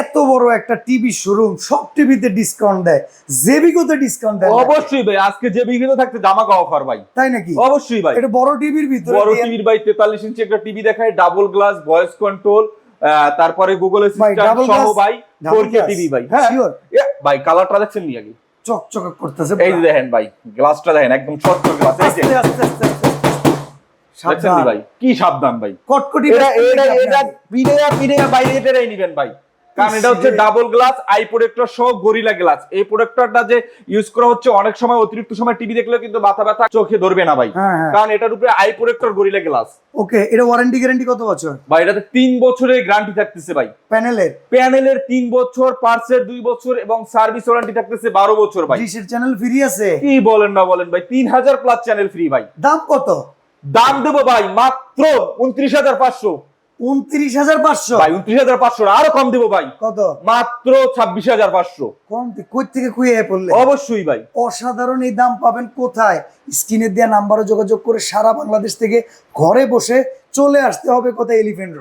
এত বড় একটা টিভি শোরুম, সব টিভিতে ডিসকাউন্ট দেয়, জেবিকোতে ডিসকাউন্ট দেয়? অবশ্যই ভাই, আজকে জেবিকোতে থাকতে জামাকা অফার ভাই। তাই নাকি? অবশ্যই ভাই, এটা বড় টিভির ভিতরে, বড় টিভির ভাই 43 ইঞ্চি একটা টিভি দেখায়, ডাবল গ্লাস, ভয়েস কন্ট্রোল, তারপরে গুগল অ্যাসিস্ট্যান্ট সহ ভাই, 4K টিভি ভাই। হ্যাঁ শিওর ভাই, কালারটা দেখছেন নি আগে? চকচক করতেছে। এই যে দেখেন ভাই, গ্লাসটা দেখেন, একদম চকচক গ্লাস। এই যে আস্তে আস্তে আস্তে আস্তে দেখছেন নি ভাই, কি সাবধান ভাই, কটকটি। এটা পিড়ে বাইরে এটাই নিবেন ভাই, কারণ এটা হচ্ছে ডাবল গ্লাস আই প্রোটেক্টর সহ গরিলা গ্লাস। এই প্রোটেক্টরটা যে ইউজ করা হচ্ছে, অনেক সময় অতিরিক্ত সময় টিভি দেখলে কিন্তু মাথা ব্যথা, চোখে ধরবে না ভাই, কারণ এটার উপরে আই প্রোটেক্টর গরিলা গ্লাস। ওকে, এটা ওয়ারেন্টি গ্যারান্টি কত বছর ভাই? এটাতে 3 বছরের গ্যারান্টি থাকতেছে ভাই। প্যানেলের 3 বছর, পার্টসের 2 বছর এবং সার্ভিস ওয়ারেন্টি থাকতেছে 12 বছর ভাই। ডিশের চ্যানেল ফ্রি আছে? কি বলেন না বলেন ভাই, 3000 প্লাস চ্যানেল ফ্রি ভাই। দাম কত? দাম দেবো ভাই মাত্র 29,500। 29,500 ভাই 29,500 আরো কম দেবো ভাই। কত? মাত্র 26,500। কম কই থেকে কুইয়ে পড়লে? অবশ্যই ভাই, অসাধারণ এই দাম পাবেন কোথায়? স্ক্রিনে দেওয়া নাম্বারে যোগাযোগ করে সারা বাংলাদেশ থেকে ঘরে বসে চলে আসতে হবে কোথায়? Elephant road.